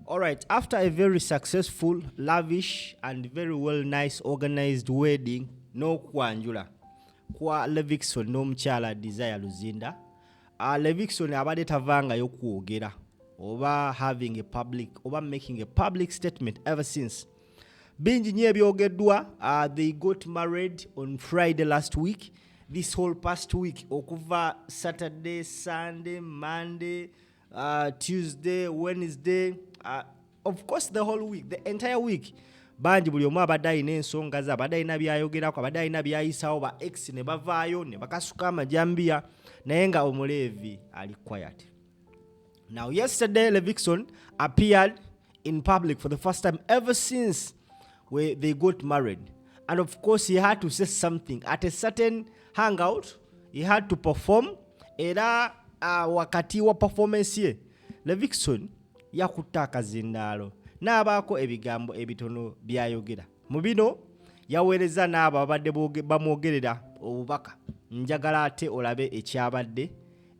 All right, after a very successful, lavish, and very well nice organized wedding, no kwanjula kwa Levikson n'omukyala Desire Luzinda. Levikson abadde tavangayo kwogera oba having a public oba making a public statement ever since. Bingi nnyo ebyogeddwa. They got married on Friday last week. This whole past week, okuva Saturday, Sunday, Monday, Tuesday, Wednesday, of course the whole week, the entire week. Banji buli omu abadde alina ensonga ze, abadde alina byayogerako, abadde alina byayisawo, ba ex ne bavaayo ne bakasuka amajambiya, naye nga omuleevi ali quiet. Now yesterday Levikson appeared in public for the first time ever since they got married. And of course he had to say something at a certain hangout. He had to perform. Era wakati wa performance ye Levikson yakutta akazindaalo n'abaako ebigambo ebitono byayogera. Mu bino yaweereza n'abo abadde bamwogerera obubaka. Njagala ate olabe ekyabadde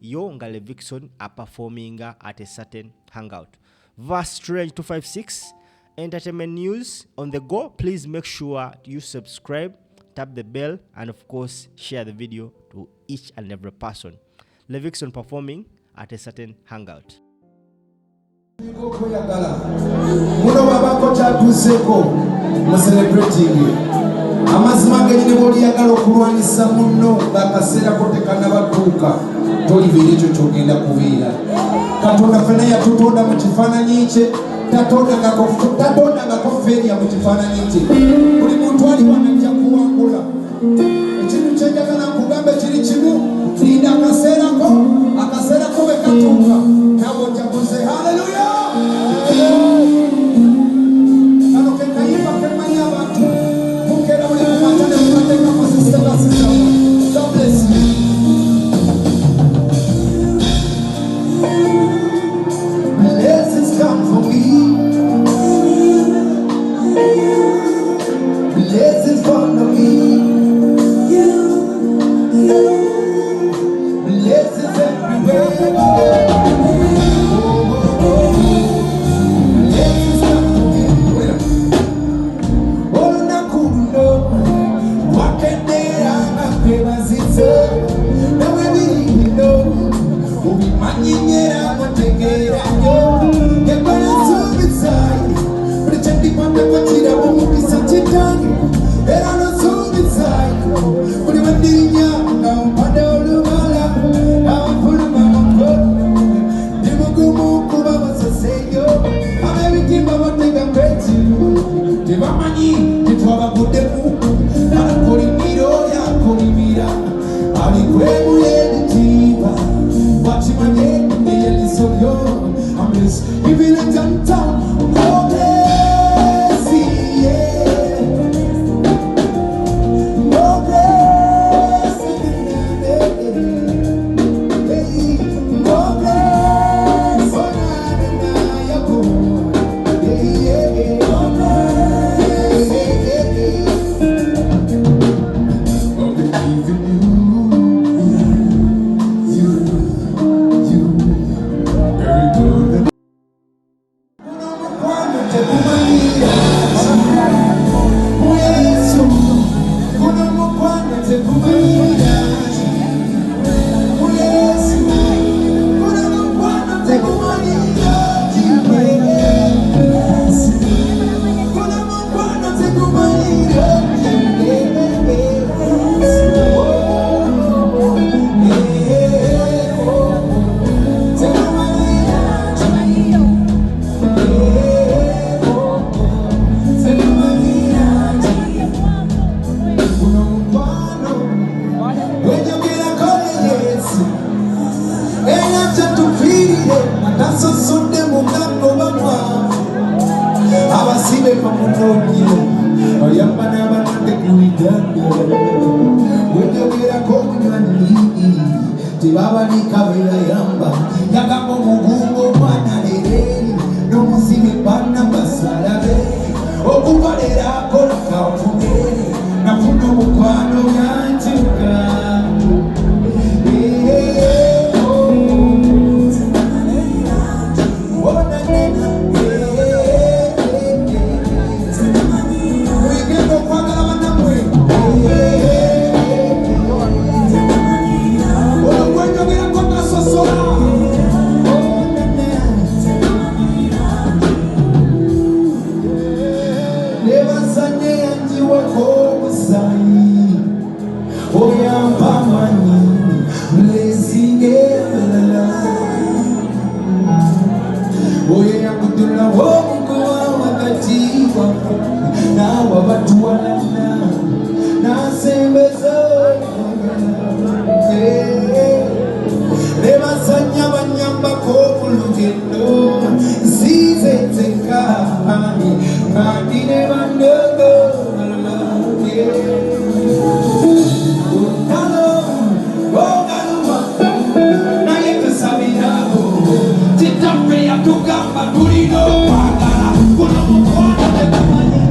yo nga Levikson performinga at a certain hangout. Verse Strange 256 entertainment news on the go. Please make sure you subscribe, tap the bell, and of course share the video to each and every person. Levikson performing at a certain hangout. Muno babako kyatuseeko mu celebrating amazima genyine bw'oliyagala okulwanisa muno ng'akaseera ko tekanabatuuka tolibeera ekyo kyogenda kubeera. Katonda ffenna yatutonda mu kifaananyi kye, tatondangako feeriya mu kifaananyi kye. Buli muntu aliwo anajja kuwangula. Ekintu kyenjagala nkugambe kiri kimu, linda akaseerako bwe katuuka naawe ojja kuze haleluya. Kano ke kayiva kemanyi abantu mukeera buli kumatane mukateekako sisitebasizamu. God bless you. Blessings come for me. Blessings follow me. Blessings everywhere. yakutula womukuwa wakati wako nawe abatuwalana nasembeza nebasanya banyambako ku lugendo zizezeka ngandine bandogo tugamba tulina okwagala kuno mukwano tetumanyi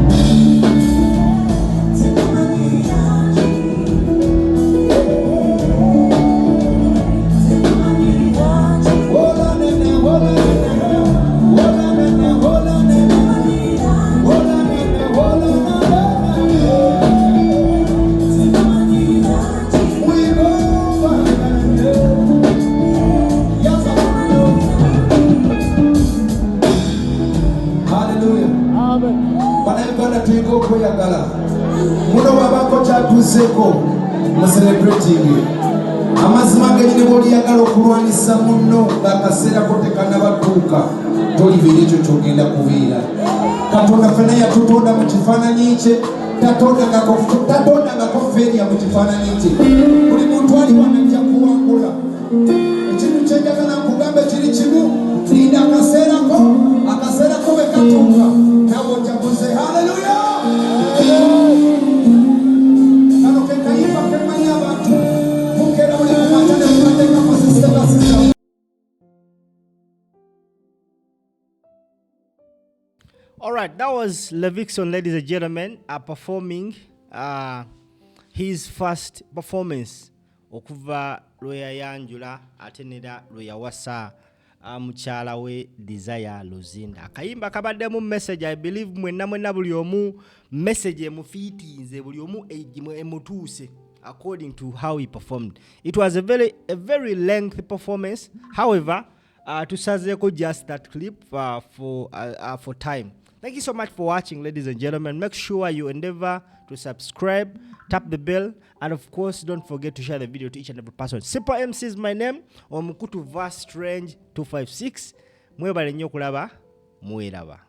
okweyagala muno babako kyatuseeko mu celebrating amazima genyini bwoliyagala okulwanisa muno ng'akaseerako tekanabatuuka tolibeera ekyo kyogenda kubeera. Katonda fena yatutonda mu kifaananyi kye, tatondangako feeriya mu kifaananyi kye. Buli muntu aliwo anajja kuwangula. Ekintu kyenjagala nkugambe kiri kimu, linda akaseerako bwe katuuka nawe ojaguze. Haleluya! All right, that was Levickson, ladies and gentlemen, performing his first performance okuva lwe yanjula atenera lwe yawasa mukyala we Desire Luzinda. Akayimba kabaddemu message, I believe mwenna buli omu message emufiitinze, buli omu emutuuse according to how he performed. It was a very lengthy performance. However, tusazeeko just that clip for time. Thank you so much for watching, ladies and gentlemen. Make sure you endeavor to subscribe, tap the bell, and of course, don't forget to share the video to each and every person. Simple MC is my name. Omukutu Verse Strange 256. Mwebale nnyo kulaba, mweraba.